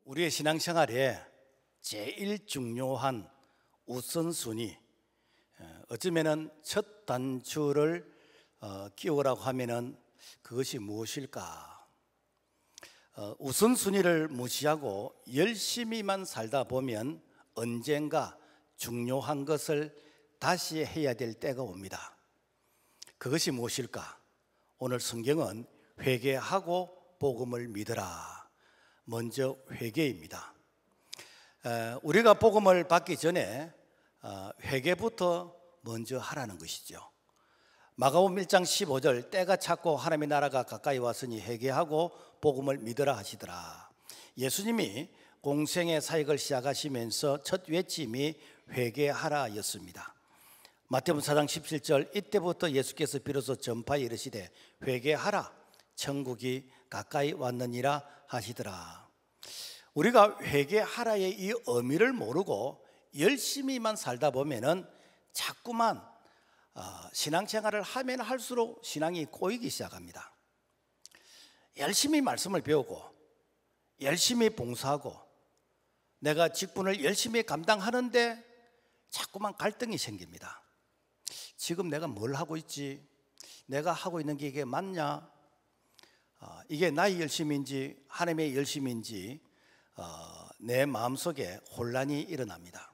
우리의 신앙생활에 제일 중요한 우선순위, 어쩌면은 첫 단추를 끼우라고 하면은 그것이 무엇일까? 우선순위를 무시하고 열심히만 살다 보면 언젠가 중요한 것을 다시 해야 될 때가 옵니다. 그것이 무엇일까? 오늘 성경은 회개하고 복음을 믿으라. 먼저 회개입니다. 우리가 복음을 받기 전에 회개부터 먼저 하라는 것이죠. 마가복음 1장 15절 때가 찼고 하나님의 나라가 가까이 왔으니 회개하고 복음을 믿으라 하시더라. 예수님이 공생의 사역을 시작하시면서 첫 외침이 회개하라 였습니다. 마태복음 4장 17절 이때부터 예수께서 비로소 전파에 이르시되 회개하라 천국이 가까이 왔느니라 하시더라. 우리가 회개하라의 이 의미를 모르고 열심히만 살다 보면은 자꾸만 신앙생활을 하면 할수록 신앙이 꼬이기 시작합니다. 열심히 말씀을 배우고 열심히 봉사하고 내가 직분을 열심히 감당하는데 자꾸만 갈등이 생깁니다. 지금 내가 뭘 하고 있지? 내가 하고 있는 게 이게 맞냐? 이게 나의 열심인지 하나님의 열심인지 내 마음속에 혼란이 일어납니다.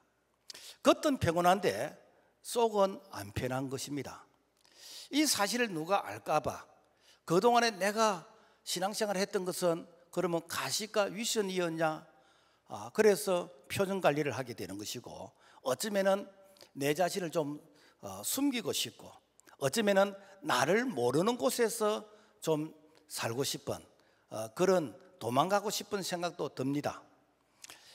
겉은 평온한데 속은 안 편한 것입니다. 이 사실을 누가 알까 봐 그동안에 내가 신앙생활을 했던 것은 그러면 가시가 위선이었냐? 그래서 표정 관리를 하게 되는 것이고 어쩌면은 내 자신을 좀 숨기고 싶고 어쩌면은 나를 모르는 곳에서 좀 살고 싶은 그런 도망가고 싶은 생각도 듭니다.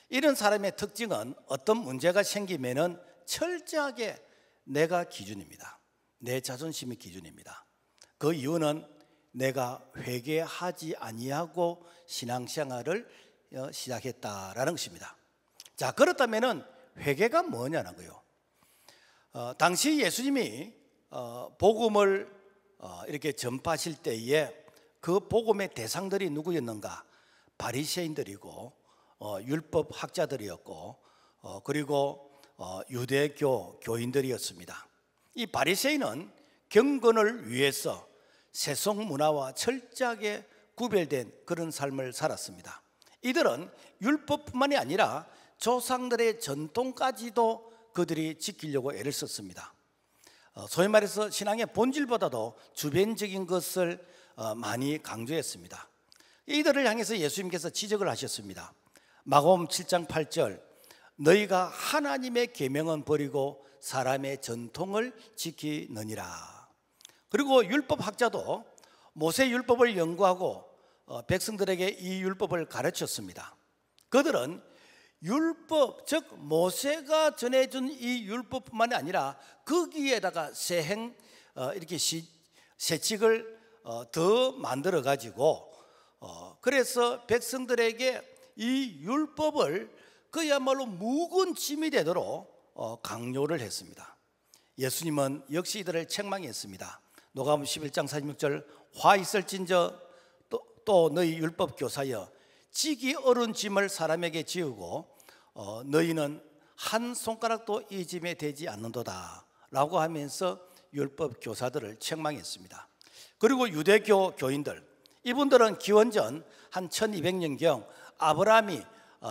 이런 사람의 특징은 어떤 문제가 생기면은 철저하게 내가 기준입니다. 내 자존심이 기준입니다. 그 이유는 내가 회개하지 아니하고 신앙생활을 시작했다라는 것입니다. 자, 그렇다면은 회개가 뭐냐는 거예요. 당시 예수님이 복음을 이렇게 전파하실 때에 그 복음의 대상들이 누구였는가? 바리새인들이고 율법 학자들이었고 그리고 유대교 교인들이었습니다. 이 바리새인은 경건을 위해서 세속 문화와 철저하게 구별된 그런 삶을 살았습니다. 이들은 율법뿐만이 아니라 조상들의 전통까지도 그들이 지키려고 애를 썼습니다. 소위 말해서 신앙의 본질보다도 주변적인 것을 많이 강조했습니다. 이들을 향해서 예수님께서 지적을 하셨습니다. 마가복음 7장 8절 너희가 하나님의 계명은 버리고 사람의 전통을 지키느니라. 그리고 율법학자도 모세 율법을 연구하고 백성들에게 이 율법을 가르쳤습니다. 그들은 율법, 즉 모세가 전해준 이 율법뿐만이 아니라 거기에다가 이렇게 세칙을 더 만들어 가지고 그래서 백성들에게 이 율법을 그야말로 묵은 짐이 되도록 강요를 했습니다. 예수님은 역시 이들을 책망했습니다. 누가복음 11장 46절 화 있을진저 또 너희 율법 교사여 지기 어려운 짐을 사람에게 지우고 너희는 한 손가락도 이 짐에 대지 않는도다 라고 하면서 율법 교사들을 책망했습니다. 그리고 유대교 교인들 이분들은 기원전 한 1200년경 아브라함이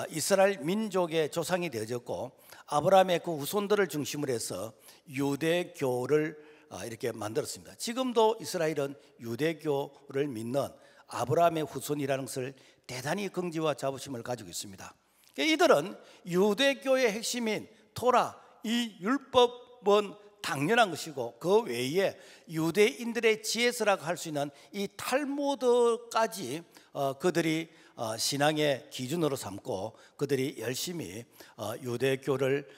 이스라엘 민족의 조상이 되어졌고 아브라함의 그 후손들을 중심으로 해서 유대교를 이렇게 만들었습니다. 지금도 이스라엘은 유대교를 믿는 아브라함의 후손이라는 것을 대단히 긍지와 자부심을 가지고 있습니다. 이들은 유대교의 핵심인 토라, 이 율법은 당연한 것이고 그 외에 유대인들의 지혜서라고 할 수 있는 이 탈무드까지 그들이 신앙의 기준으로 삼고 그들이 열심히 유대교를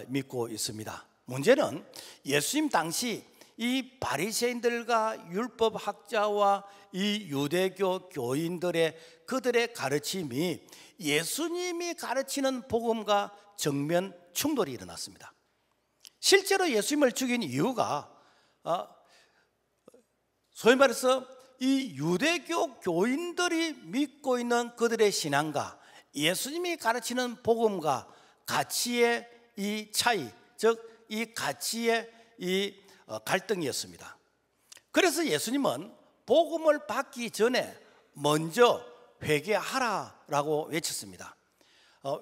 믿고 있습니다. 문제는 예수님 당시 이 바리새인들과 율법학자와 이 유대교 교인들의 그들의 가르침이 예수님이 가르치는 복음과 정면 충돌이 일어났습니다. 실제로 예수님을 죽인 이유가 소위 말해서 이 유대교 교인들이 믿고 있는 그들의 신앙과 예수님이 가르치는 복음과 가치의 이 차이, 즉 이 가치의 이 갈등이었습니다. 그래서 예수님은 복음을 받기 전에 먼저 회개하라라고 외쳤습니다.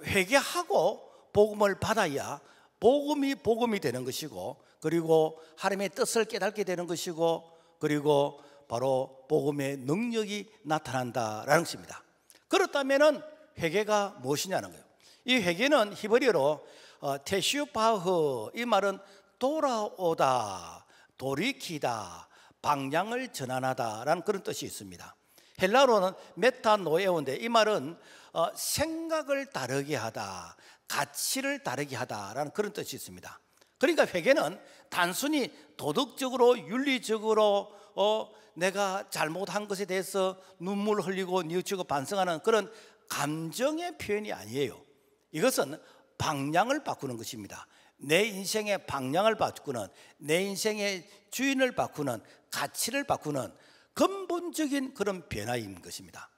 회개하고 복음을 받아야 복음이 되는 것이고, 그리고 하나님의 뜻을 깨닫게 되는 것이고, 그리고 바로 복음의 능력이 나타난다라는 것입니다. 그렇다면 회개가 무엇이냐는 거예요. 이 회개는 히브리어로 테슈파흐, 이 말은 돌아오다, 돌이키다, 방향을 전환하다라는 그런 뜻이 있습니다. 헬라어로는 메타노에오인데, 이 말은 생각을 다르게 하다, 가치를 다르게 하다라는 그런 뜻이 있습니다. 그러니까 회개는 단순히 도덕적으로, 윤리적으로 내가 잘못한 것에 대해서 눈물 흘리고 뉘우치고 반성하는 그런 감정의 표현이 아니에요. 이것은 방향을 바꾸는 것입니다. 내 인생의 방향을 바꾸는, 내 인생의 주인을 바꾸는, 가치를 바꾸는 근본적인 그런 변화인 것입니다.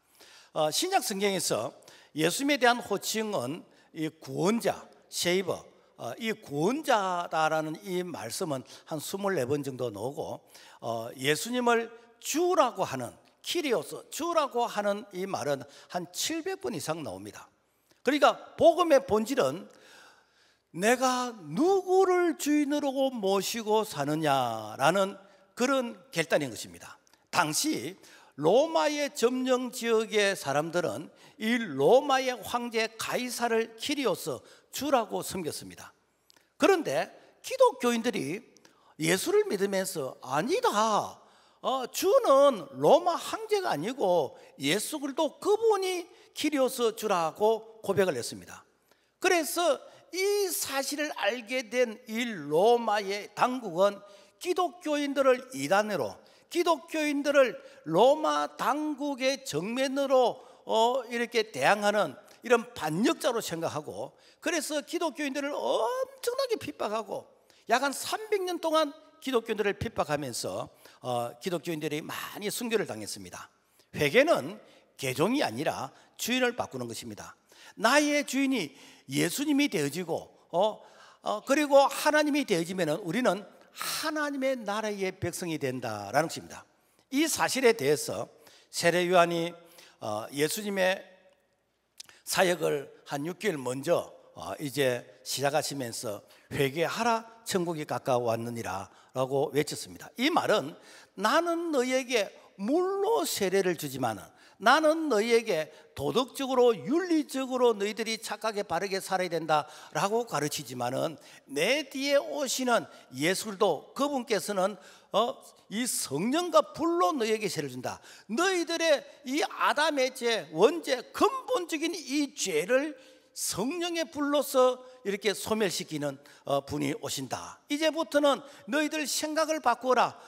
신약 성경에서 예수님에 대한 호칭은 이 구원자, 세이버, 이 구원자다라는 이 말씀은 한 24번 정도 나오고, 예수님을 주라고 하는, 키리오스, 주라고 하는 이 말은 한 700번 이상 나옵니다. 그러니까 복음의 본질은 내가 누구를 주인으로 모시고 사느냐라는 그런 결단인 것입니다. 당시 로마의 점령 지역의 사람들은 이 로마의 황제 가이사를 키리오스, 주라고 섬겼습니다. 그런데 기독교인들이 예수를 믿으면서 아니다, 주는 로마 황제가 아니고 예수 그리스도 그분이 키리오스 주라고 고백을 했습니다. 그래서 이 사실을 알게 된 이 로마의 당국은 기독교인들을 이단으로, 기독교인들을 로마 당국의 정면으로 이렇게 대항하는 이런 반역자로 생각하고, 그래서 기독교인들을 엄청나게 핍박하고 약 한 300년 동안 기독교인들을 핍박하면서 기독교인들이 많이 순교를 당했습니다. 회개는 개종이 아니라 주인을 바꾸는 것입니다. 나의 주인이 예수님이 되어지고 그리고 하나님이 되어지면 우리는 하나님의 나라의 백성이 된다라는 것입니다. 이 사실에 대해서 세례 요한이 예수님의 사역을 한 6개월 먼저 이제 시작하시면서 회개하라, 천국이 가까워왔느니라 라고 외쳤습니다. 이 말은 나는 너에게 물로 세례를 주지만은, 나는 너희에게 도덕적으로, 윤리적으로 너희들이 착하게 바르게 살아야 된다라고 가르치지만은, 내 뒤에 오시는 예수도 그분께서는 이 성령과 불로 너희에게 세례를 준다. 너희들의 이 아담의 죄, 원죄, 근본적인 이 죄를 성령의 불로서 이렇게 소멸시키는 분이 오신다. 이제부터는 너희들 생각을 바꾸어라.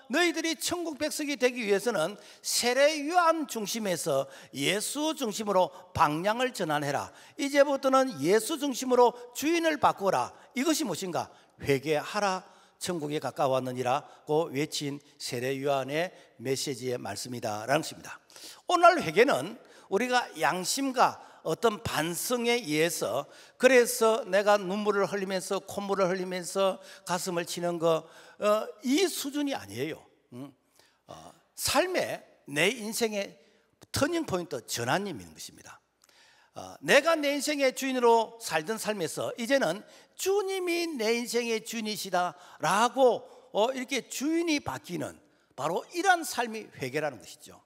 너희들이 천국 백성이 되기 위해서는 세례 요한 중심에서 예수 중심으로 방향을 전환해라. 이제부터는 예수 중심으로 주인을 바꾸어라. 이것이 무엇인가? 회개하라, 천국에 가까웠느니라고 외친 세례 요한의 메시지의 말씀이다라는 것입니다. 오늘 회개는 우리가 양심과 어떤 반성에 의해서, 그래서 내가 눈물을 흘리면서 콧물을 흘리면서 가슴을 치는 거, 이 수준이 아니에요. 삶의, 내 인생의 터닝 포인트, 전환점인 것입니다. 내가 내 인생의 주인으로 살던 삶에서 이제는 주님이 내 인생의 주인이시다라고 이렇게 주인이 바뀌는, 바로 이러한 삶이 회개라는 것이죠.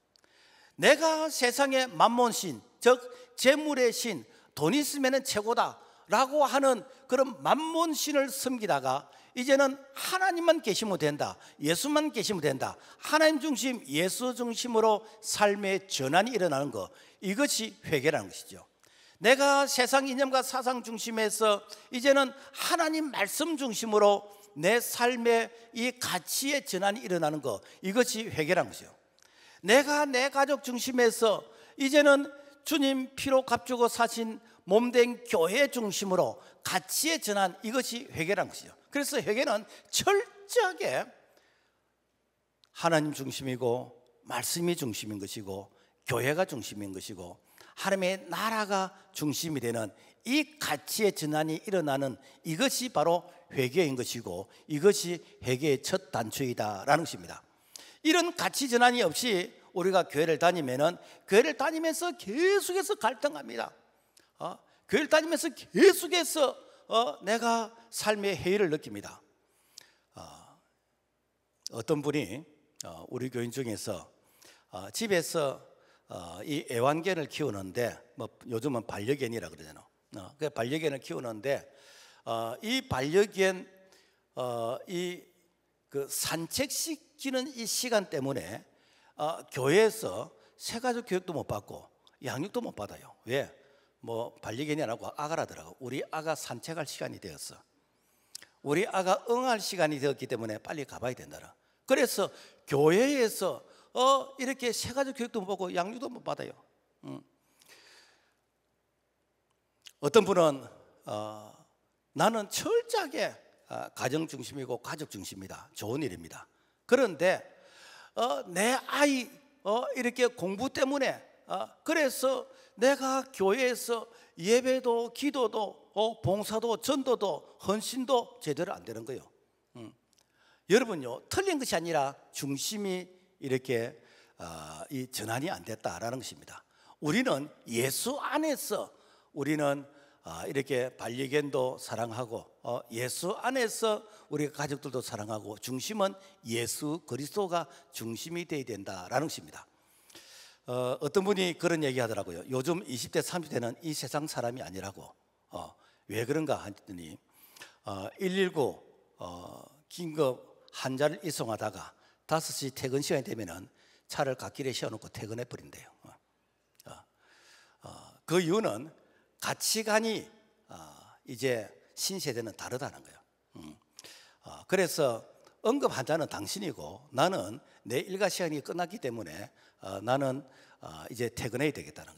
내가 세상의 만몬신, 즉 재물의 신, 돈 있으면 최고다라고 하는 그런 만몬신을 섬기다가 이제는 하나님만 계시면 된다, 예수만 계시면 된다, 하나님 중심, 예수 중심으로 삶의 전환이 일어나는 것, 이것이 회개라는 것이죠. 내가 세상 이념과 사상 중심에서 이제는 하나님 말씀 중심으로 내 삶의 이 가치의 전환이 일어나는 것, 이것이 회개라는 것이죠. 내가 내 가족 중심에서 이제는 주님 피로 값주고 사신 몸된 교회 중심으로 가치의 전환, 이것이 회개라는 것이죠. 그래서 회개는 철저하게 하나님 중심이고 말씀이 중심인 것이고 교회가 중심인 것이고 하나님의 나라가 중심이 되는 이 가치의 전환이 일어나는 이것이 바로 회개인 것이고, 이것이 회개의 첫 단추이다라는 것입니다. 이런 가치 전환이 없이 우리가 교회를 다니면은, 교회를 다니면서 계속해서 갈등합니다. 교회를 다니면서 계속해서 내가 삶의 해이를 느낍니다. 어떤 분이 우리 교인 중에서 집에서 이 애완견을 키우는데, 뭐 요즘은 반려견이라 그러잖아요. 그 반려견을 키우는데 이 반려견 그 산책시키는 이 시간 때문에 교회에서 새가족 교육도 못 받고 양육도 못 받아요. 왜? 뭐 반려견이 아니고 아가라더라고. 우리 아가 산책할 시간이 되었어. 우리 아가 응할 시간이 되었기 때문에 빨리 가봐야 된다. 그래서 교회에서 이렇게 새가족 교육도 못 받고 양육도 못 받아요. 어떤 분은 나는 철저하게 가정 중심이고 가족 중심이다. 좋은 일입니다. 그런데 내 아이 이렇게 공부 때문에 그래서 내가 교회에서 예배도 기도도 봉사도 전도도 헌신도 제대로 안 되는 거예요. 여러분요, 틀린 것이 아니라 중심이 이렇게 이 전환이 안 됐다라는 것입니다. 우리는 예수 안에서 우리는 이렇게 반려견도 사랑하고 예수 안에서 우리 가족들도 사랑하고 중심은 예수 그리스도가 중심이 되어야 된다라는 것입니다. 어떤 분이 그런 얘기 하더라고요. 요즘 20대 30대는 이 세상 사람이 아니라고. 왜 그런가 했더니 119 긴급 환자를 이송하다가 5시 퇴근 시간이 되면은 차를 갓길에 세워놓고 퇴근해 버린대요. 그 이유는 가치관이 이제 신세대는 다르다는 거예요. 그래서 응급 환자는 당신이고 나는 내 일과 시간이 끝났기 때문에 나는 이제 퇴근해야 되겠다는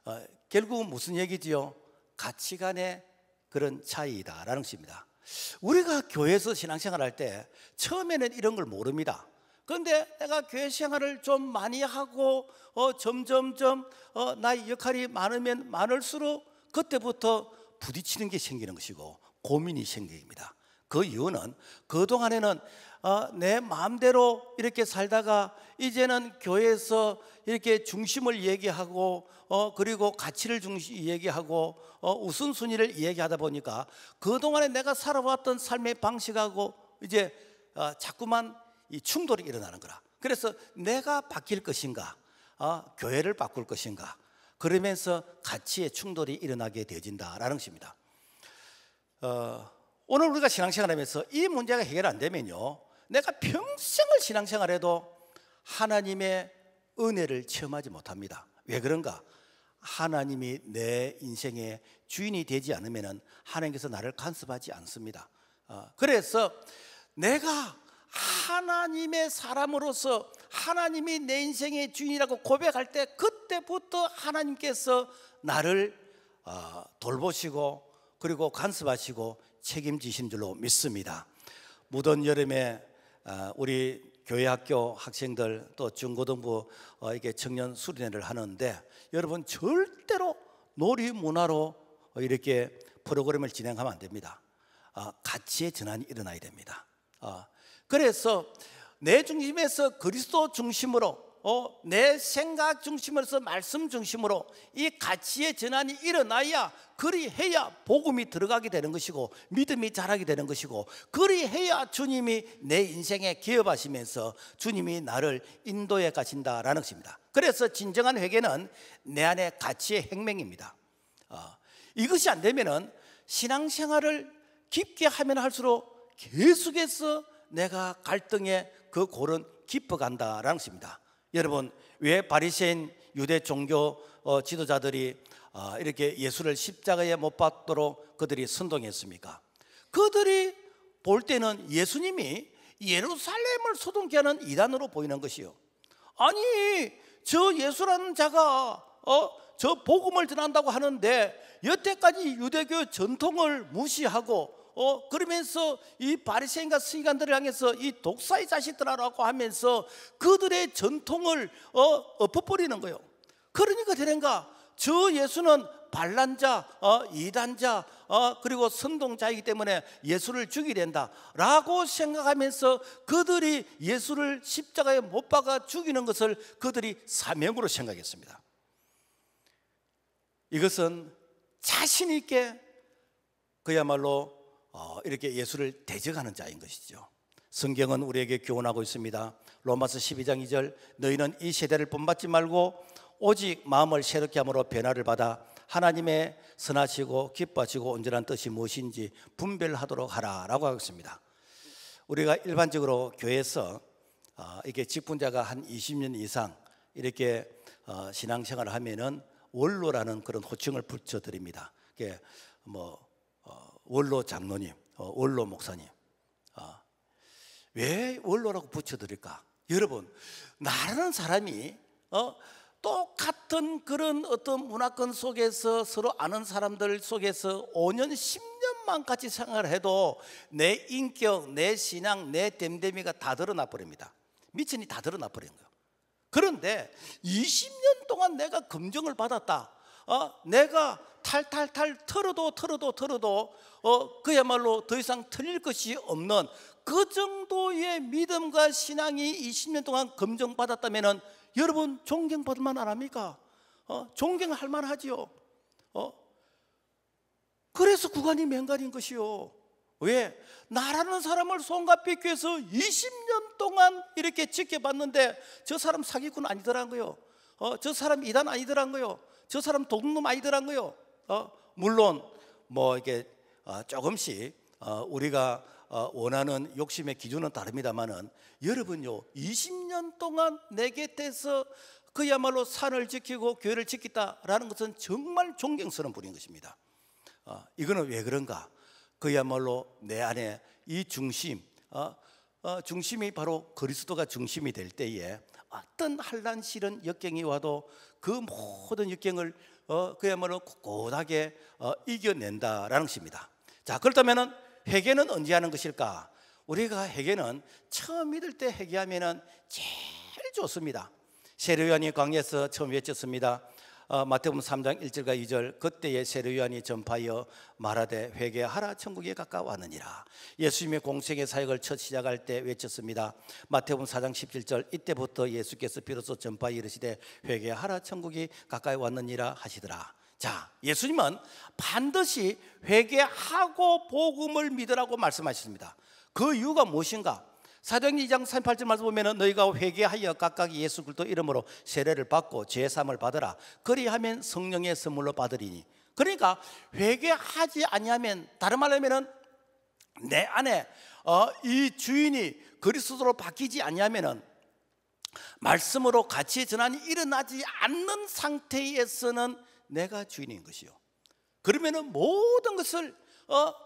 거예요. 결국은 무슨 얘기지요? 가치관의 그런 차이다라는 것입니다. 우리가 교회에서 신앙생활할 때 처음에는 이런 걸 모릅니다. 그런데 내가 교회 생활을 좀 많이 하고 점점점 나의 역할이 많으면 많을수록 그때부터 부딪히는 게 생기는 것이고 고민이 생깁니다. 그 이유는 그동안에는 내 마음대로 이렇게 살다가 이제는 교회에서 이렇게 중심을 얘기하고 그리고 가치를 얘기하고 우선순위를 얘기하다 보니까 그동안에 내가 살아왔던 삶의 방식하고 이제 자꾸만 이 충돌이 일어나는 거라. 그래서 내가 바뀔 것인가, 교회를 바꿀 것인가, 그러면서 가치의 충돌이 일어나게 되어진다라는 것입니다. 오늘 우리가 신앙생활하면서 이 문제가 해결 안 되면요, 내가 평생을 신앙생활해도 하나님의 은혜를 체험하지 못합니다. 왜 그런가? 하나님이 내 인생의 주인이 되지 않으면 하나님께서 나를 간섭하지 않습니다. 그래서 내가 하나님의 사람으로서 하나님이 내 인생의 주인이라고 고백할 때 그때부터 하나님께서 나를 돌보시고 그리고 간섭하시고 책임지신 줄로 믿습니다. 무더운 여름에 우리 교회 학교 학생들 또 중고등부 이게 청년 수련회를 하는데 여러분 절대로 놀이문화로 이렇게 프로그램을 진행하면 안 됩니다. 가치의 전환이 일어나야 됩니다. 그래서 내 중심에서 그리스도 중심으로 내 생각 중심으로서 말씀 중심으로 이 가치의 전환이 일어나야 그리해야 복음이 들어가게 되는 것이고 믿음이 자라게 되는 것이고 그리해야 주님이 내 인생에 기업하시면서 주님이 나를 인도해 가신다라는 것입니다. 그래서 진정한 회개는 내 안에 가치의 혁명입니다. 이것이 안 되면은 신앙생활을 깊게 하면 할수록 계속해서 내가 갈등의 그 골은 깊어간다라는 것입니다. 여러분, 왜 바리새인 유대 종교 지도자들이 이렇게 예수를 십자가에 못 박도록 그들이 선동했습니까? 그들이 볼 때는 예수님이 예루살렘을 소동케 하는 이단으로 보이는 것이요. 아니, 저 예수라는 자가 저 복음을 전한다고 하는데 여태까지 유대교 전통을 무시하고 그러면서 이 바리새인과 서기관들을 향해서 이 독사의 자식들아라고 하면서 그들의 전통을 엎어버리는 거예요. 그러니까 되는가? 저 예수는 반란자, 이단자, 그리고 선동자이기 때문에 예수를 죽이야 된다라고 생각하면서 그들이 예수를 십자가에 못 박아 죽이는 것을 그들이 사명으로 생각했습니다. 이것은 자신 있게 그야말로 이렇게 예수를 대적하는 자인 것이죠. 성경은 우리에게 교훈하고 있습니다. 로마서 12장 2절, 너희는 이 세대를 본받지 말고 오직 마음을 새롭게 함으로 변화를 받아 하나님의 선하시고 기뻐하시고 온전한 뜻이 무엇인지 분별하도록 하라라고 하고 있습니다. 우리가 일반적으로 교회에서 이렇게 직분자가 한 20년 이상 이렇게 신앙생활을 하면은 원로라는 그런 호칭을 붙여드립니다. 이게 원로 장로님, 원로 목사님. 왜 원로라고 붙여드릴까? 여러분, 나라는 사람이 똑같은 그런 어떤 문화권 속에서 서로 아는 사람들 속에서 5년, 10년만 같이 생활을 해도 내 인격, 내 신앙, 내 됨됨이가 다 드러나 버립니다. 미천이 다 드러나 버리는 거예요. 그런데 20년 동안 내가 검증을 받았다. 내가 탈탈탈 털어도 그야말로 더 이상 틀릴 것이 없는 그 정도의 믿음과 신앙이 20년 동안 검증받았다면 여러분 존경받을 만 안 합니까? 존경할 만하지요. 그래서 구간이 맹간인 것이요. 왜? 나라는 사람을 손과 삐껴서 20년 동안 이렇게 지켜봤는데 저 사람 사기꾼 아니더란 거요. 저 사람 이단 아니더란 거요. 저 사람 도둑놈 아니더란 거요. 물론 이게 조금씩 우리가 원하는 욕심의 기준은 다릅니다만은 여러분요, 20년 동안 내 곁에서 그야말로 산을 지키고 교회를 지켰다라는 것은 정말 존경스러운 분인 것입니다. 이거는 왜 그런가? 그야말로 내 안에 이 중심, 중심이 바로 그리스도가 중심이 될 때에 어떤 한란 시련 역경이 와도 그 모든 역경을 그야말로 꿋꿋하게 이겨낸다라는 것입니다. 자, 그렇다면은 회개는 언제 하는 것일까? 우리가 회개는 처음 믿을 때 회개하면은 제일 좋습니다. 세례요한이 광야에서 처음 외쳤습니다. 마태복음 3장 1절과 2절, 그때에 세례요한이 전파하여 말하되 회개하라 천국이 가까워하느니라. 예수님의 공생의 사역을 첫 시작할 때 외쳤습니다. 마태복음 4장 17절, 이때부터 예수께서 비로소 전파하여 이르시되 회개하라 천국이 가까이 왔느니라 하시더라. 자, 예수님은 반드시 회개하고 복음을 믿으라고 말씀하셨습니다. 그 이유가 무엇인가? 사도행전 2장 38절 말씀 보면 너희가 회개하여 각각 예수 그리스도 이름으로 세례를 받고 죄사함을 받으라. 그리하면 성령의 선물로 받으리니. 그러니까 회개하지 아니하면, 다른 말로 하면은 내 안에 이 주인이 그리스도로 바뀌지 아니하면은, 말씀으로 같이 전환이 일어나지 않는 상태에서는 내가 주인인 것이요. 그러면은 모든 것을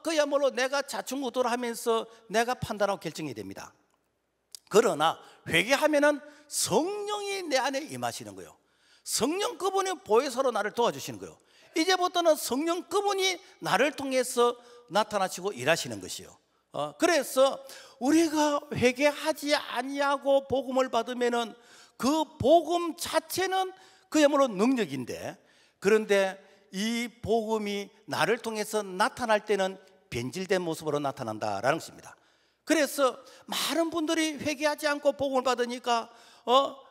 그야말로 내가 자충우돌 하면서 내가 판단하고 결정이 됩니다. 그러나 회개하면은 성령이 내 안에 임하시는 거예요. 성령 그분이 보혜사로 나를 도와주시는 거예요. 이제부터는 성령 그분이 나를 통해서 나타나시고 일하시는 것이요. 그래서 우리가 회개하지 아니하고 복음을 받으면은 그 복음 자체는 그야말로 능력인데, 그런데 이 복음이 나를 통해서 나타날 때는 변질된 모습으로 나타난다라는 것입니다. 그래서 많은 분들이 회개하지 않고 복음을 받으니까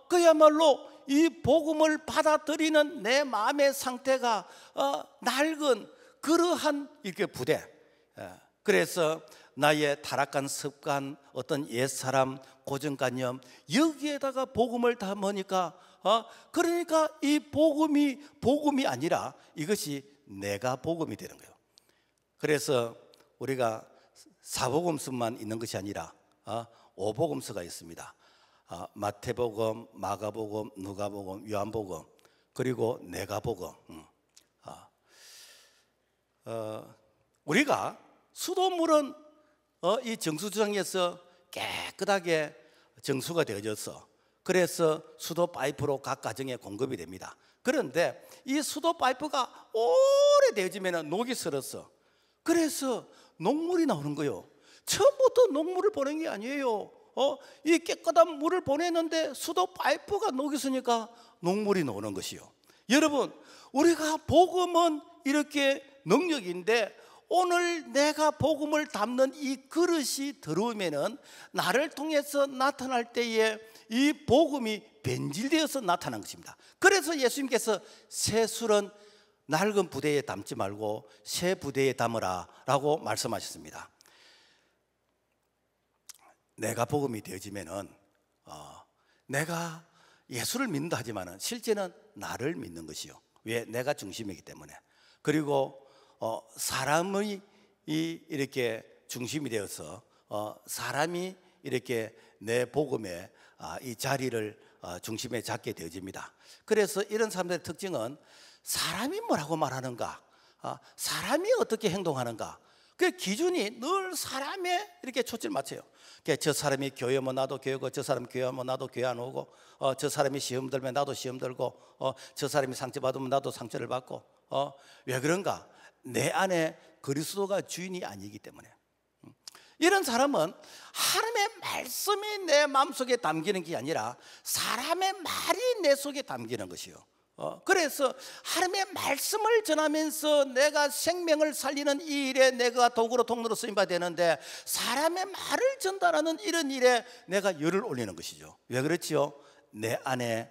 그야말로 이 복음을 받아들이는 내 마음의 상태가 낡은 그러한 이렇게 부대. 그래서 나의 타락한 습관, 어떤 옛사람, 고정관념, 여기에다가 복음을 담으니까 그러니까 이 복음이 아니라 이것이 내가 복음이 되는 거예요. 그래서 우리가 사복음서만 있는 것이 아니라 오복음서가 있습니다. 마태복음, 마가복음, 누가복음, 요한복음, 그리고 내가복음. 우리가 수돗물은 이 정수주장에서 깨끗하게 정수가 되어져서, 그래서 수도 파이프로 각 가정에 공급이 됩니다. 그런데 이 수도 파이프가 오래 되어지면 녹이 슬어서, 그래서 녹물이 나오는 거예요. 처음부터 녹물을 보낸 게 아니에요. 이 깨끗한 물을 보냈는데 수도 파이프가 녹이 있으니까 녹물이 나오는 것이요. 여러분, 우리가 복음은 이렇게 능력인데 오늘 내가 복음을 담는 이 그릇이 들어오면은 나를 통해서 나타날 때에 이 복음이 변질되어서 나타난 것입니다. 그래서 예수님께서 새 술은 낡은 부대에 담지 말고 새 부대에 담으라 라고 말씀하셨습니다. 내가 복음이 되어지면은 내가 예수를 믿는다 하지만은 실제는 나를 믿는 것이요. 왜? 내가 중심이기 때문에. 그리고 사람이 이렇게 중심이 되어서 사람이 이렇게 내 복음의 이 자리를 중심에 잡게 되어집니다. 그래서 이런 사람들의 특징은 사람이 뭐라고 말하는가, 사람이 어떻게 행동하는가, 그 기준이 늘 사람에 이렇게 초점을 맞춰요. 저 사람이 교회 오면 나도 교회 오고, 저 사람이 교회 오면 나도 교회 안 오고, 저 사람이 시험 들면 나도 시험 들고, 저 사람이 상처 받으면 나도 상처를 받고. 왜 그런가? 내 안에 그리스도가 주인이 아니기 때문에. 이런 사람은 하나님의 말씀이 내 마음속에 담기는 게 아니라 사람의 말이 내 속에 담기는 것이요. 그래서 하나님의 말씀을 전하면서 내가 생명을 살리는 이 일에 내가 도구로 통로로 쓰임받아야 되는데 사람의 말을 전달하는 이런 일에 내가 열을 올리는 것이죠. 왜 그렇지요? 내 안에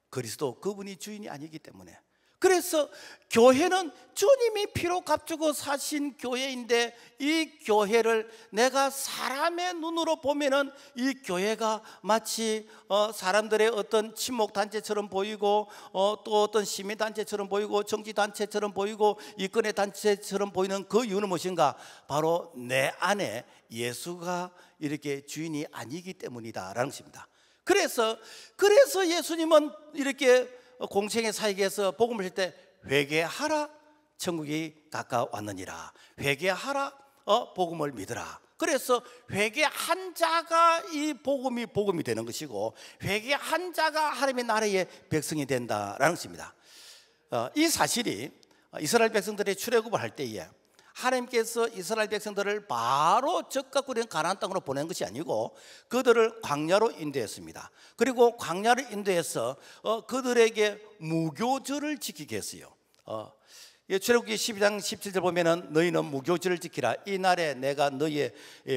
그리스도 그분이 주인이 아니기 때문에. 그래서 교회는 주님이 피로 값주고 사신 교회인데 이 교회를 내가 사람의 눈으로 보면은 이 교회가 마치 사람들의 어떤 친목단체처럼 보이고 또 어떤 시민단체처럼 보이고 정치단체처럼 보이고 이권의 단체처럼 보이는 그 이유는 무엇인가? 바로 내 안에 예수가 이렇게 주인이 아니기 때문이다라는 것입니다. 그래서 예수님은 이렇게 공생의 사역에서 복음을 할 때 회개하라, 천국이 가까웠느니라. 회개하라, 복음을 믿으라. 그래서 회개한 자가 이 복음이 되는 것이고 회개한 자가 하나님의 나라의 백성이 된다라는 것입니다. 이 사실이 이스라엘 백성들이 출애굽을 할 때에 하나님께서 이스라엘 백성들을 바로 적과 꿀인 가나안 땅으로 보낸 것이 아니고 그들을 광야로 인도했습니다. 그리고 광야로 인도해서 그들에게 무교절을 지키게 했어요. 출애굽기 12장 17절 보면은 너희는 무교절을 지키라. 이 날에 내가 너희의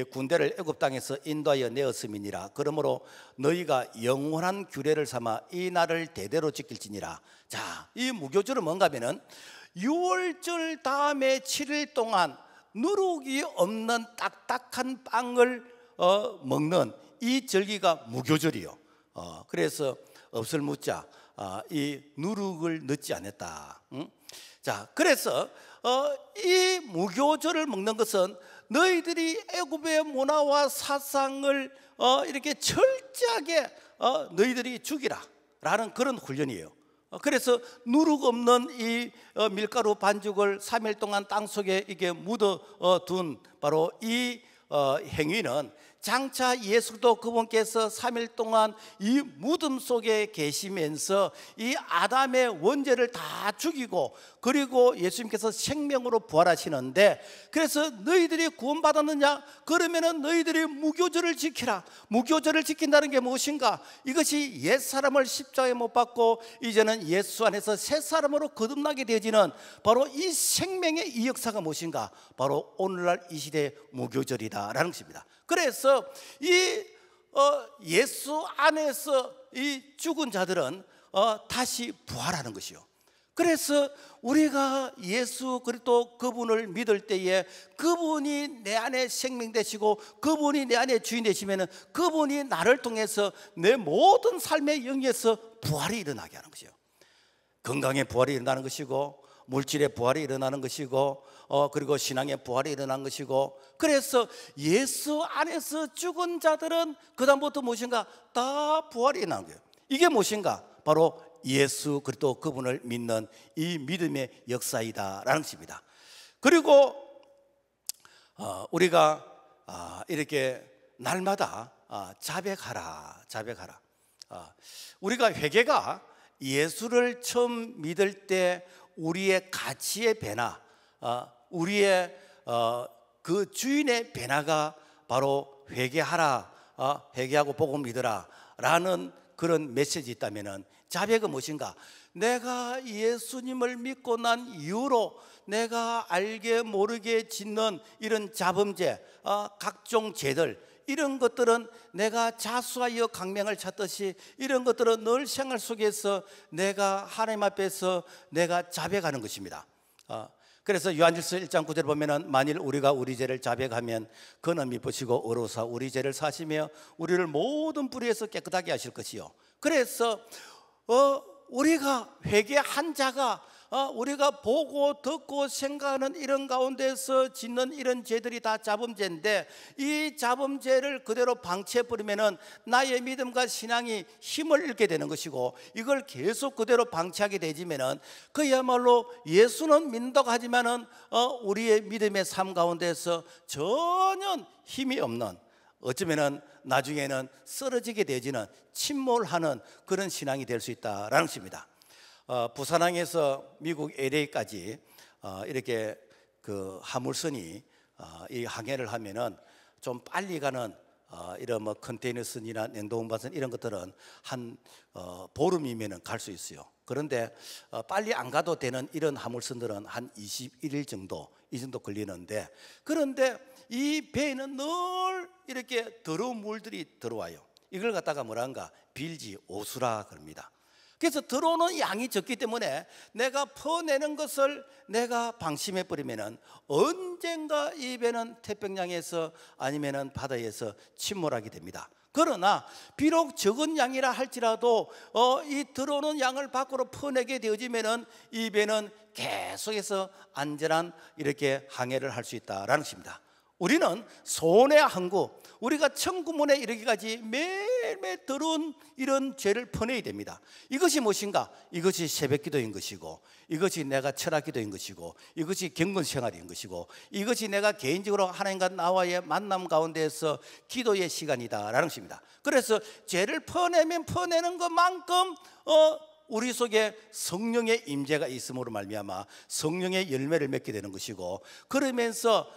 군대를 애굽 땅에서 인도하여 내었음이니라. 그러므로 너희가 영원한 규례를 삼아 이 날을 대대로 지킬지니라. 자, 이 무교절은 뭔가 하면은 6월절 다음에 7일 동안 누룩이 없는 딱딱한 빵을 먹는 이 절기가 무교절이요. 그래서 없을 묻자 이 누룩을 넣지 않았다. 자, 그래서 이 무교절을 먹는 것은 너희들이 애굽의 문화와 사상을 이렇게 철저하게 너희들이 죽이라 라는 그런 훈련이에요. 그래서 누룩 없는 이 밀가루 반죽을 3일 동안 땅속에 이게 묻어둔 바로 이 행위는 장차 예수도 그분께서 3일 동안 이 무덤 속에 계시면서 이 아담의 원죄를 다 죽이고 그리고 예수님께서 생명으로 부활하시는데 그래서 너희들이 구원받았느냐? 그러면은 너희들이 무교절을 지키라. 무교절을 지킨다는 게 무엇인가? 이것이 옛사람을 십자가에 못 박고 이제는 예수 안에서 새 사람으로 거듭나게 되어지는 바로 이 생명의 이 역사가 무엇인가? 바로 오늘날 이 시대의 무교절이다라는 것입니다. 그래서 이 예수 안에서 이 죽은 자들은 다시 부활하는 것이요. 그래서 우리가 예수 그리스도 그분을 믿을 때에 그분이 내 안에 생명 되시고 그분이 내 안에 주인 되시면은 그분이 나를 통해서 내 모든 삶의 영역에서 부활이 일어나게 하는 것이요. 건강의 부활이 일어나는 것이고 물질의 부활이 일어나는 것이고 그리고 신앙의 부활이 일어난 것이고 그래서 예수 안에서 죽은 자들은 그 다음부터 무엇인가 다 부활이 일어나는 거예요. 이게 무엇인가? 바로 예수 그리스도 그분을 믿는 이 믿음의 역사이다라는 것입니다. 그리고 우리가 이렇게 날마다 자백하라. 우리가 회개가 예수를 처음 믿을 때 우리의 가치의 변화, 우리의 그 주인의 변화가 바로 회개하라, 회개하고 복음 믿으라 라는 그런 메시지 있다면은 자백은 무엇인가? 내가 예수님을 믿고 난 이후로 내가 알게 모르게 짓는 이런 자범죄, 각종 죄들, 이런 것들은 내가 자수하여 강명을 찾듯이 이런 것들은 늘 생활 속에서 내가 하나님 앞에서 내가 자백하는 것입니다. 그래서 요한일서 1장 9절에 보면은 만일 우리가 우리 죄를 자백하면 그는 미쁘시고 의로우사 우리 죄를 사시며 우리를 모든 불의에서 깨끗하게 하실 것이요. 그래서 우리가 회개한 자가 우리가 보고 듣고 생각하는 이런 가운데서 짓는 이런 죄들이 다 자범죄인데, 이 자범죄를 그대로 방치해버리면 나의 믿음과 신앙이 힘을 잃게 되는 것이고, 이걸 계속 그대로 방치하게 되지면 그야말로 예수는 믿는다고 하지만 우리의 믿음의 삶 가운데서 전혀 힘이 없는, 어쩌면 나중에는 쓰러지게 되지는 침몰하는 그런 신앙이 될 수 있다라는 것입니다. 부산항에서 미국 LA까지 이렇게 그 화물선이 이 항해를 하면은 좀 빨리 가는 이런 뭐 컨테이너선이나 냉동운반선 이런 것들은 한 보름이면은 갈 수 있어요. 그런데 빨리 안 가도 되는 이런 화물선들은 한 21일 정도 이 정도 걸리는데, 그런데 이 배에는 늘 이렇게 더러운 물들이 들어와요. 이걸 갖다가 뭐란가 빌지 오수라 그럽니다. 그래서 들어오는 양이 적기 때문에 내가 퍼내는 것을 내가 방심해 버리면은 언젠가 이 배는 태평양에서 아니면은 바다에서 침몰하게 됩니다. 그러나 비록 적은 양이라 할지라도 이 들어오는 양을 밖으로 퍼내게 되어지면은 이 배는 계속해서 안전한 이렇게 항해를 할 수 있다라는 것입니다. 우리는 소원의 항구, 우리가 천국문에 이르기까지 매일매일 더러운 이런 죄를 퍼내야 됩니다. 이것이 무엇인가? 이것이 새벽기도인 것이고, 이것이 내가 철학기도인 것이고, 이것이 경건생활인 것이고, 이것이 내가 개인적으로 하나님과 나와의 만남 가운데서 기도의 시간이다라는 것입니다. 그래서 죄를 퍼내면 퍼내는 것만큼 우리 속에 성령의 임재가 있음으로 말미암아 성령의 열매를 맺게 되는 것이고, 그러면서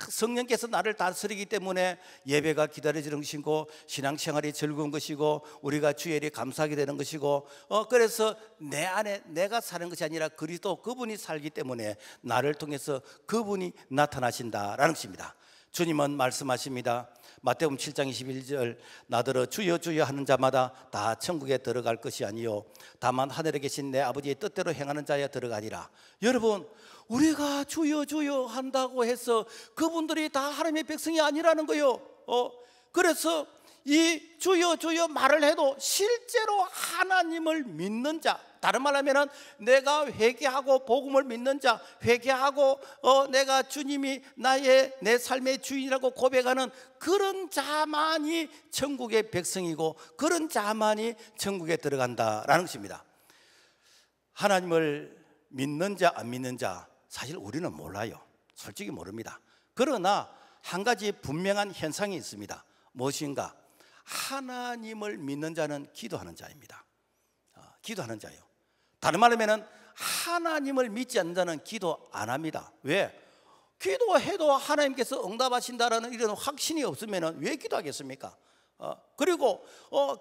성령께서 나를 다스리기 때문에 예배가 기다려지는 것이고, 신앙생활이 즐거운 것이고, 우리가 주일에 감사하게 되는 것이고, 그래서 내 안에 내가 사는 것이 아니라 그리스도 그분이 살기 때문에 나를 통해서 그분이 나타나신다라는 것입니다. 주님은 말씀하십니다. 마태복음 7장 21절 나더러 주여 주여 하는 자마다 다 천국에 들어갈 것이 아니요 다만 하늘에 계신 내 아버지의 뜻대로 행하는 자야 들어가리라. 여러분, 우리가 주여 주여 한다고 해서 그분들이 다 하나님의 백성이 아니라는 거요. 그래서 이 주여 주여 말을 해도 실제로 하나님을 믿는 자, 다른 말로 하면 내가 회개하고 복음을 믿는 자, 회개하고 내가 주님이 내 삶의 주인이라고 고백하는 그런 자만이 천국의 백성이고, 그런 자만이 천국에 들어간다라는 것입니다. 하나님을 믿는 자 안 믿는 자 사실 우리는 몰라요. 솔직히 모릅니다. 그러나 한 가지 분명한 현상이 있습니다. 무엇인가? 하나님을 믿는 자는 기도하는 자입니다. 기도하는 자예요. 다른 말로 하면 하나님을 믿지 않는 자는 기도 안 합니다. 왜? 기도해도 하나님께서 응답하신다라는 이런 확신이 없으면 왜 기도하겠습니까? 그리고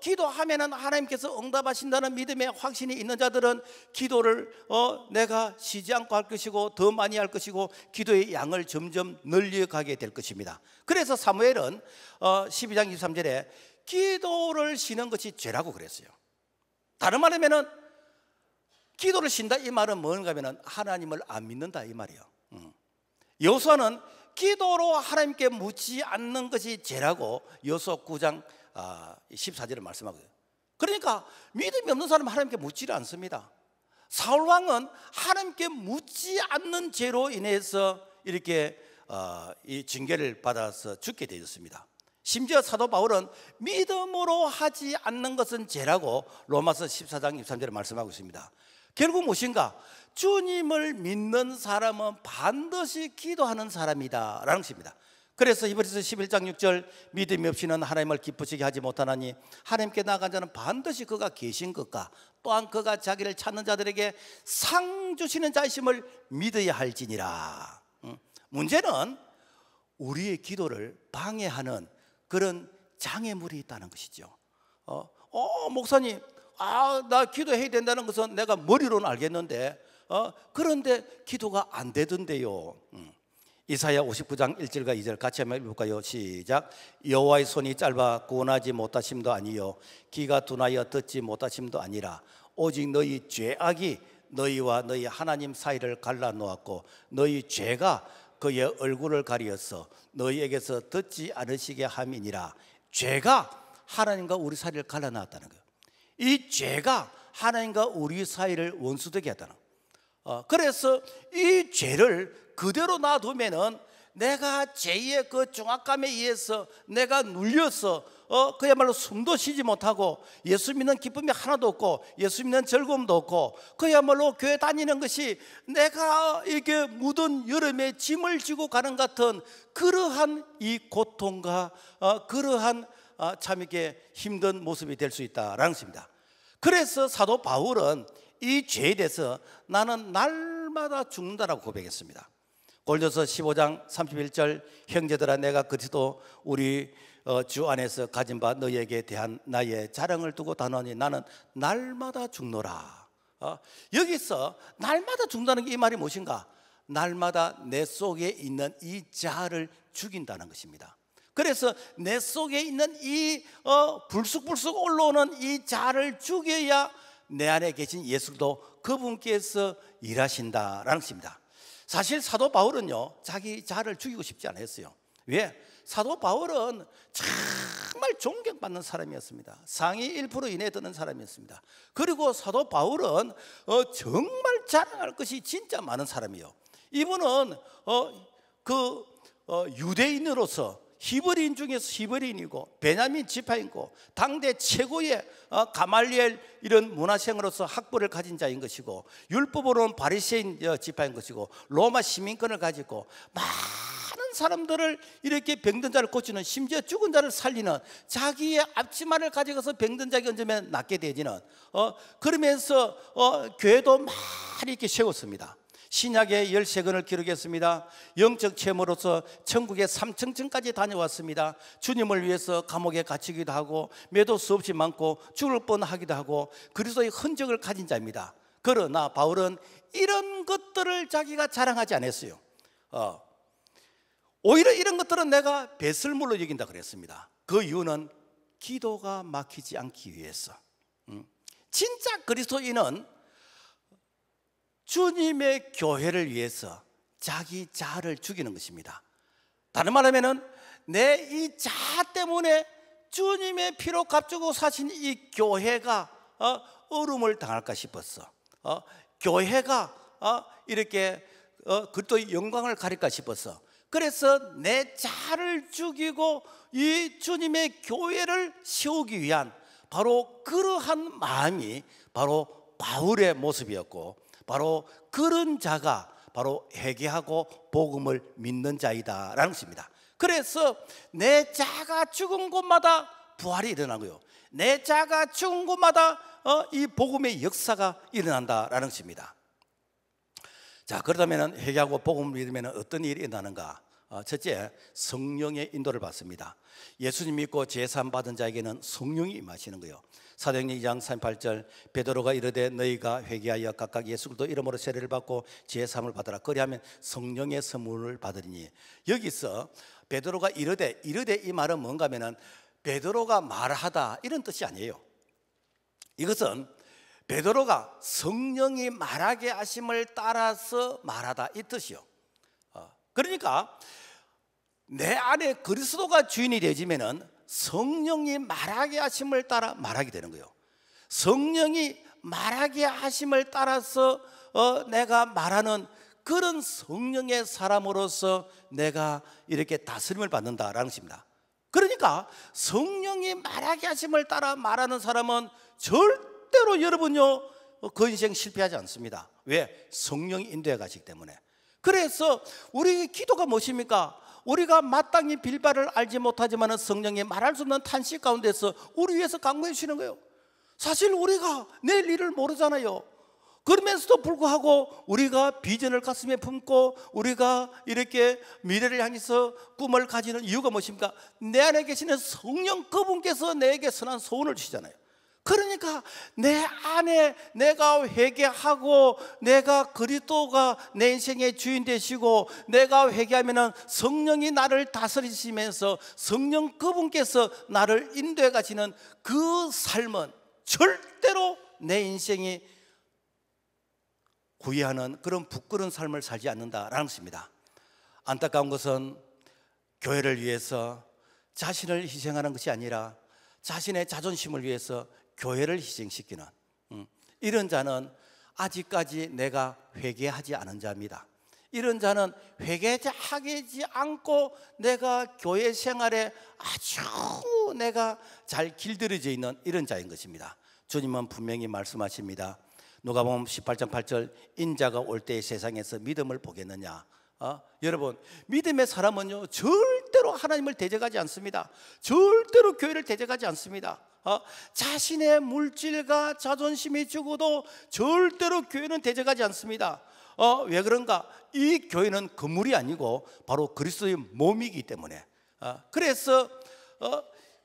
기도하면 하나님께서 응답하신다는 믿음의 확신이 있는 자들은 기도를 내가 쉬지 않고 할 것이고 더 많이 할 것이고 기도의 양을 점점 늘려가게 될 것입니다. 그래서 사무엘은 12장 23절에 기도를 쉬는 것이 죄라고 그랬어요. 다른 말로 하면 기도를 쉰다 이 말은 뭔가 하면 하나님을 안 믿는다 이 말이에요. 여호수아는 기도로 하나님께 묻지 않는 것이 죄라고 여호수아 9장 14절을 말씀하거든요. 그러니까 믿음이 없는 사람은 하나님께 묻지를 않습니다. 사울왕은 하나님께 묻지 않는 죄로 인해서 이렇게 이 징계를 받아서 죽게 되었습니다. 심지어 사도 바울은 믿음으로 하지 않는 것은 죄라고 로마서 14장 23절에 말씀하고 있습니다. 결국 무엇인가? 주님을 믿는 사람은 반드시 기도하는 사람이다 라는 것입니다. 그래서 히브리서 11장 6절 믿음이 없이는 하나님을 기쁘시게 하지 못하나니 하나님께 나아간 자는 반드시 그가 계신 것과 또한 그가 자기를 찾는 자들에게 상 주시는 자이심을 믿어야 할지니라. 문제는 우리의 기도를 방해하는 그런 장애물이 있다는 것이죠. 목사님 나 기도해야 된다는 것은 내가 머리로는 알겠는데 그런데 기도가 안 되던데요. 이사야 59장 1절과 2절 같이 한번 읽어볼까요? 시작. 여호와의 손이 짧아 구원하지 못하심도 아니요 귀가 둔하여 듣지 못하심도 아니라 오직 너희 죄악이 너희와 너희 하나님 사이를 갈라놓았고 너희 죄가 그의 얼굴을 가리어서 너희에게서 듣지 않으시게 함이니라. 죄가 하나님과 우리 사이를 갈라놨다는 거예요. 이 죄가 하나님과 우리 사이를 원수되게 했다는 거예요. 그래서 이 죄를 그대로 놔두면은 내가 죄의 그 중압감에 의해서 내가 눌려서 그야말로 숨도 쉬지 못하고 예수 믿는 기쁨이 하나도 없고 예수 믿는 즐거움도 없고 그야말로 교회 다니는 것이 내가 이렇게 묻은 여름에 짐을 지고 가는 같은 그러한 이 고통과 그러한 참 이렇게 힘든 모습이 될 수 있다라는 것입니다. 그래서 사도 바울은 이 죄에 대해서 나는 날마다 죽는다라고 고백했습니다. 골로새 15장 31절 형제들아 내가 그리스도 우리 주 안에서 가진 바 너희에게 대한 나의 자랑을 두고 단언히 나는 날마다 죽노라. 여기서 날마다 죽는다는 게 이 말이 무엇인가? 날마다 내 속에 있는 이 자아를 죽인다는 것입니다. 그래서 내 속에 있는 이 불쑥불쑥 올라오는 이 자아를 죽여야 내 안에 계신 예수도 그분께서 일하신다라는 것입니다. 사실 사도 바울은요 자기 자아를 죽이고 싶지 않았어요. 왜? 사도 바울은 정말 존경받는 사람이었습니다. 상위 1% 이내에 드는 사람이었습니다. 그리고 사도 바울은 정말 자랑할 것이 진짜 많은 사람이에요. 이분은 유대인으로서 히브리인 중에서 히브리인이고 베냐민 지파이고 당대 최고의 가말리엘 이런 문화생으로서 학벌을 가진 자인 것이고 율법으로는 바리새인 지파인 것이고 로마 시민권을 가지고 많은 사람들을 이렇게 병든 자를 고치는 심지어 죽은 자를 살리는 자기의 앞치마를 가져가서 병든 자에게 얹으면 낫게 되지는 그러면서 교회도 많이 이렇게 세웠습니다. 신약의 13권을 기록했습니다. 영적 체험으로서 천국의 3층까지 다녀왔습니다. 주님을 위해서 감옥에 갇히기도 하고 매도 수없이 많고 죽을 뻔하기도 하고 그리스도의 흔적을 가진 자입니다. 그러나 바울은 이런 것들을 자기가 자랑하지 않았어요. 오히려 이런 것들은 내가 배설물로 여긴다 그랬습니다. 그 이유는 기도가 막히지 않기 위해서. 진짜 그리스도인은 주님의 교회를 위해서 자기 자아를 죽이는 것입니다. 다른 말하면 내 이 자아 때문에 주님의 피로 값주고 사신 이 교회가 어려움을 당할까 싶었어. 교회가 이렇게 그리스도의 영광을 가릴까 싶었어. 그래서 내 자아를 죽이고 이 주님의 교회를 세우기 위한 바로 그러한 마음이 바로 바울의 모습이었고 바로 그런 자가 바로 회개하고 복음을 믿는 자이다라는 것입니다. 그래서 내 자가 죽은 곳마다 부활이 일어나고요, 내 자가 죽은 곳마다 이 복음의 역사가 일어난다라는 것입니다. 자, 그렇다면 회개하고 복음을 믿으면 어떤 일이 일어나는가? 첫째, 성령의 인도를 받습니다. 예수님 믿고 제사함 받은 자에게는 성령이 임하시는 거예요. 사도행전 2장 38절 베드로가 이르되 너희가 회개하여 각각 예수 그리스도 이름으로 세례를 받고 제사함을 받으라. 그리하면 성령의 선물을 받으리니. 여기서 베드로가 이르되 이 말은 뭔가 하면은 베드로가 말하다 이런 뜻이 아니에요. 이것은 베드로가 성령이 말하게 하심을 따라서 말하다 이 뜻이요. 그러니까 내 안에 그리스도가 주인이 되지면은 성령이 말하게 하심을 따라 말하게 되는 거예요. 성령이 말하게 하심을 따라서 내가 말하는 그런 성령의 사람으로서 내가 이렇게 다스림을 받는다라는 것입니다. 그러니까 성령이 말하게 하심을 따라 말하는 사람은 절대로 여러분요 그 인생 실패하지 않습니다. 왜? 성령이 인도해 가시기 때문에. 그래서 우리 기도가 무엇입니까? 우리가 마땅히 빌바를 알지 못하지만 성령이 말할 수 없는 탄식 가운데서 우리 위해서 강구해 주시는 거예요. 사실 우리가 내일 일을 모르잖아요. 그러면서도 불구하고 우리가 비전을 가슴에 품고 우리가 이렇게 미래를 향해서 꿈을 가지는 이유가 무엇입니까? 내 안에 계시는 성령 그분께서 내게 선한 소원을 주시잖아요. 그러니까 내 안에 내가 회개하고 내가 그리스도가 내 인생의 주인 되시고 내가 회개하면 성령이 나를 다스리시면서 성령 그분께서 나를 인도해 가시는 그 삶은 절대로 내 인생이 구애하는 그런 부끄러운 삶을 살지 않는다라는 것입니다. 안타까운 것은 교회를 위해서 자신을 희생하는 것이 아니라 자신의 자존심을 위해서 교회를 희생시키는 이런 자는 아직까지 내가 회개하지 않은 자입니다. 이런 자는 회개하지 않고 내가 교회 생활에 아주 내가 잘 길들여져 있는 이런 자인 것입니다. 주님은 분명히 말씀하십니다. 누가복음 18장 8절 인자가 올 때의 세상에서 믿음을 보겠느냐. 여러분, 믿음의 사람은요 절대로 하나님을 대적하지 않습니다. 절대로 교회를 대적하지 않습니다. 자신의 물질과 자존심이 죽어도 절대로 교회는 대적하지 않습니다. 왜 그런가? 이 교회는 건물이 아니고 바로 그리스도의 몸이기 때문에. 그래서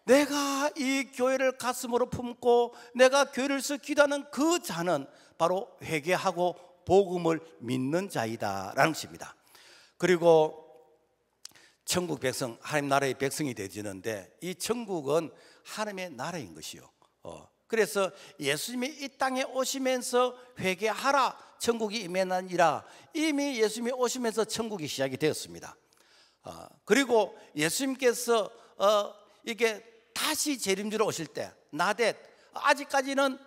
내가 이 교회를 가슴으로 품고 내가 교회를 위해서 기도하는 그 자는 바로 회개하고 복음을 믿는 자이다라는 것입니다. 그리고 천국 백성, 하나님 나라의 백성이 되지는데 이 천국은 하나님의 나라인 것이요. 그래서 예수님이 이 땅에 오시면서 회개하라 천국이 임하니라, 이미 예수님이 오시면서 천국이 시작이 되었습니다. 그리고 예수님께서 이게 다시 재림주로 오실 때 나댓, 아직까지는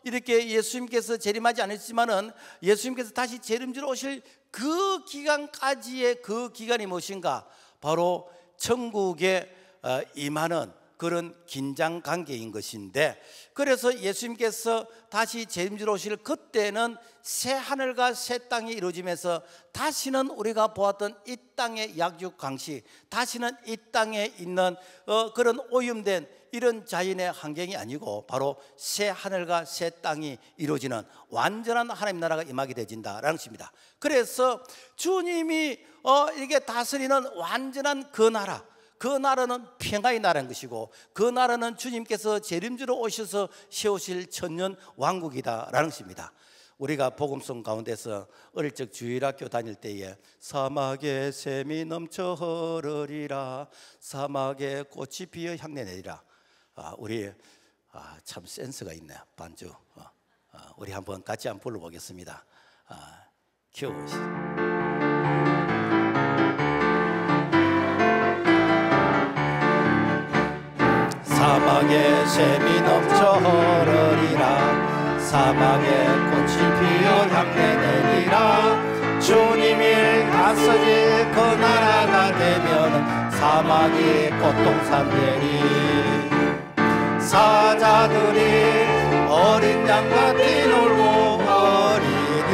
이렇게 예수님께서 재림하지 않았지만은 예수님께서 다시 재림주로 오실 그 기간까지의 그 기간이 무엇인가? 바로 천국에 임하는 그런 긴장 관계인 것인데, 그래서 예수님께서 다시 재림주로 오실 그때는 새 하늘과 새 땅이 이루어지면서 다시는 우리가 보았던 이 땅의 약육강식, 다시는 이 땅에 있는 그런 오염된 이런 자연의 환경이 아니고 바로 새 하늘과 새 땅이 이루어지는 완전한 하나님 나라가 임하게 되진다라는 것입니다. 그래서 주님이 이게 다스리는 완전한 그 나라, 그 나라는 평화의 나라인 것이고 그 나라는 주님께서 재림주로 오셔서 세우실 천년 왕국이다라는 것입니다. 우리가 복음송 가운데서 어릴 적 주일학교 다닐 때에 사막에 샘이 넘쳐 흐르리라, 사막에 꽃이 피어 향내 내리라. 우리 참 센스가 있네요. 반주. 우리 한번 같이 한번 불러보겠습니다. 큐. 사막에 샘이 넘쳐 흐르리라, 사막에 꽃이 피어 향내 내리라. 주님이 다스릴 그 나라가 되면 사막이 꽃동산 되리. 사자들이 어린 양과 뛰놀고 어린이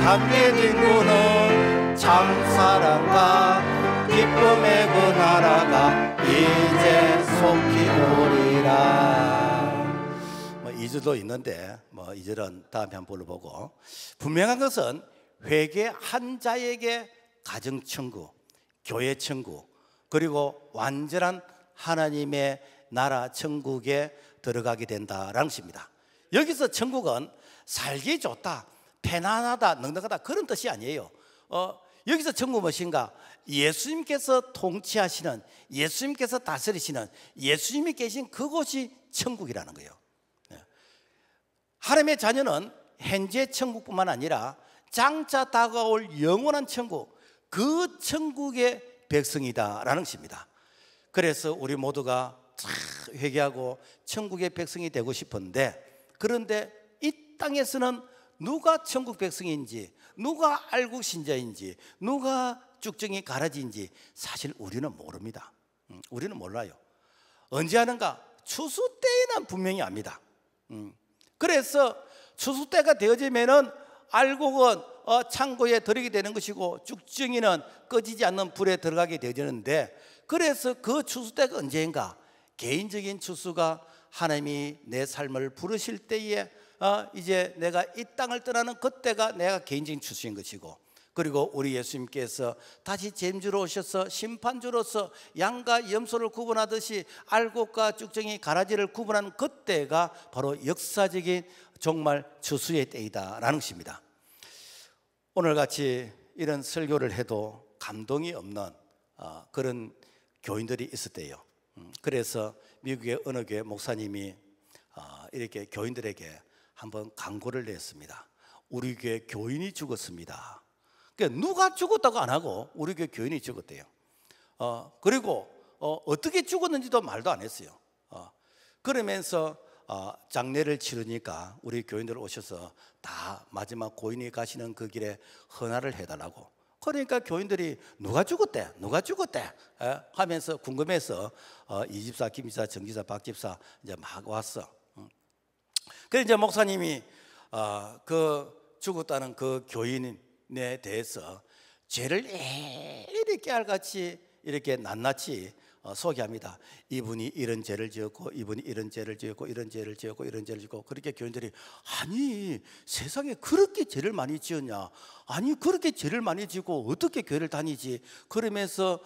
함께 뒹구는 참사랑과 기쁨의 그 나라가 이제 속히 오리라. 2절도 있는데 2절은 다음에 한번 불러보고, 분명한 것은 회개한 자에게 가정천국, 교회천국, 그리고 완전한 하나님의 나라 천국에 들어가게 된다라는 것입니다. 여기서 천국은 살기 좋다, 편안하다, 넉넉하다 그런 뜻이 아니에요. 여기서 천국 무엇인가? 예수님께서 통치하시는, 예수님께서 다스리시는, 예수님이 계신 그곳이 천국이라는 거예요. 하나님의 자녀는 현재 천국뿐만 아니라 장차 다가올 영원한 천국, 그 천국의 백성이다라는 것입니다. 그래서 우리 모두가 회개하고 천국의 백성이 되고 싶은데, 그런데 이 땅에서는 누가 천국 백성인지, 누가 알고 신자인지, 누가 쭉정이 가라지인지 사실 우리는 모릅니다. 우리는 몰라요. 언제 하는가? 추수 때에는 분명히 압니다. 그래서 추수 때가 되어지면은 알곡은 창고에 들어가게 되는 것이고 쭉정이는 꺼지지 않는 불에 들어가게 되어지는데, 그래서 그 추수 때가 언제인가? 개인적인 추수가 하나님이 내 삶을 부르실 때에 이제 내가 이 땅을 떠나는 그때가 내가 개인적인 추수인 것이고, 그리고 우리 예수님께서 다시 잼주로 오셔서 심판주로서 양과 염소를 구분하듯이 알곡과 쭉정이 가라지를 구분하는 그때가 바로 역사적인 정말 추수의 때이다라는 것입니다. 오늘같이 이런 설교를 해도 감동이 없는 그런 교인들이 있었대요. 그래서 미국의 어느 교회 목사님이 이렇게 교인들에게 한번 광고를 냈습니다. 우리 교회 교인이 죽었습니다. 그러니까 누가 죽었다고 안 하고 우리 교회 교인이 죽었대요. 그리고 어떻게 죽었는지도 말도 안 했어요. 그러면서 장례를 치르니까 우리 교인들 오셔서 다 마지막 고인이 가시는 그 길에 헌화를 해달라고. 그러니까 교인들이 누가 죽었대 하면서 궁금해서 이집사, 김집사, 정집사, 박집사 이제 막 왔어. 그래서 이제 목사님이 그 죽었다는 그 교인에 대해서 죄를 이렇게 깨알같이 이렇게 낱낱이 소개합니다. 이분이 이런 죄를 지었고, 이분이 이런 죄를 지었고, 이런 죄를 지었고, 이런 죄를 지었고. 그렇게 교인들이 아니 세상에 그렇게 죄를 많이 지었냐, 아니 그렇게 죄를 많이 지고 어떻게 교회를 다니지, 그러면서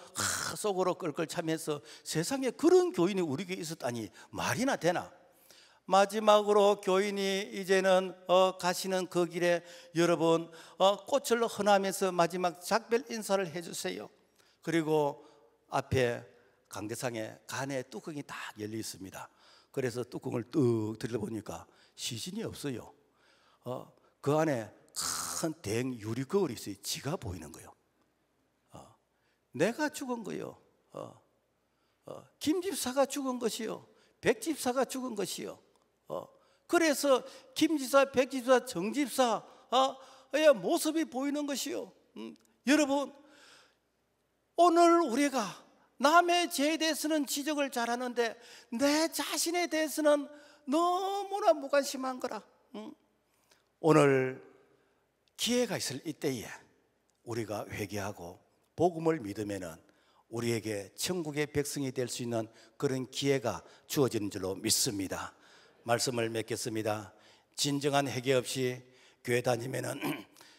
속으로 끌끌 차면서 세상에 그런 교인이 우리 교회에 있었다니 말이나 되나. 마지막으로 교인이 이제는 가시는 그 길에 여러분 꽃을 헌하면서 마지막 작별 인사를 해주세요. 그리고 앞에 강대상에 간에 뚜껑이 딱 열려 있습니다. 그래서 뚜껑을 뚝 들여보니까 시신이 없어요. 그 안에 큰 대형 유리 거울이 있어요. 지가 보이는 거예요. 내가 죽은 거요. 김 집사가 죽은 것이요. 백 집사가 죽은 것이요. 그래서 김 집사, 백 집사, 정 집사 모습이 보이는 것이요. 여러분, 오늘 우리가 남의 죄에 대해서는 지적을 잘하는데 내 자신에 대해서는 너무나 무관심한 거라. 오늘 기회가 있을 이때에 우리가 회개하고 복음을 믿으면은 우리에게 천국의 백성이 될 수 있는 그런 기회가 주어지는 줄로 믿습니다. 말씀을 맺겠습니다. 진정한 회개 없이 교회 다니면은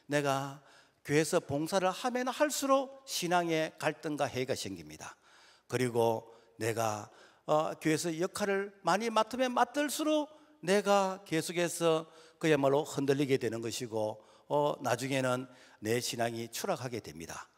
내가 교회에서 봉사를 하면 할수록 신앙의 갈등과 해가 생깁니다. 그리고 내가 교회에서 역할을 많이 맡으면 맡을수록 내가 계속해서 그야말로 흔들리게 되는 것이고 나중에는 내 신앙이 추락하게 됩니다.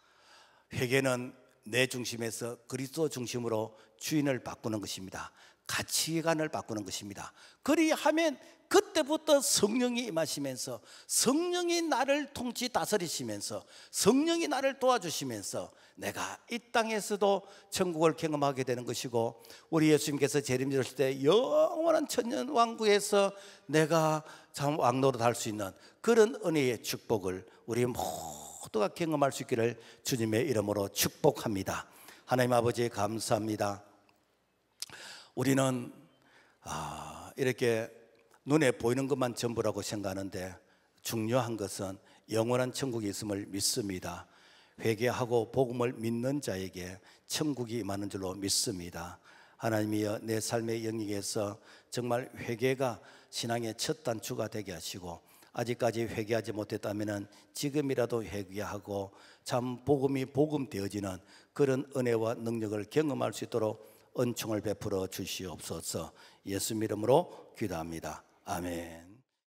회개는 내 중심에서 그리스도 중심으로 주인을 바꾸는 것입니다. 가치관을 바꾸는 것입니다. 그리하면 그때부터 성령이 임하시면서 성령이 나를 통치 다스리시면서 성령이 나를 도와주시면서 내가 이 땅에서도 천국을 경험하게 되는 것이고, 우리 예수님께서 재림하실 때 영원한 천년 왕국에서 내가 참 왕노릇 할 수 있는 그런 은혜의 축복을 우리 모두가 경험할 수 있기를 주님의 이름으로 축복합니다. 하나님 아버지 감사합니다. 우리는 이렇게 눈에 보이는 것만 전부라고 생각하는데 중요한 것은 영원한 천국이 있음을 믿습니다. 회개하고 복음을 믿는 자에게 천국이 임하는 줄로 믿습니다. 하나님이여, 내 삶의 영역에서 정말 회개가 신앙의 첫 단추가 되게 하시고, 아직까지 회개하지 못했다면 지금이라도 회개하고 참 복음이 복음되어지는 그런 은혜와 능력을 경험할 수 있도록 은총을 베풀어 주시옵소서. 예수 이름으로 기도합니다. 아멘.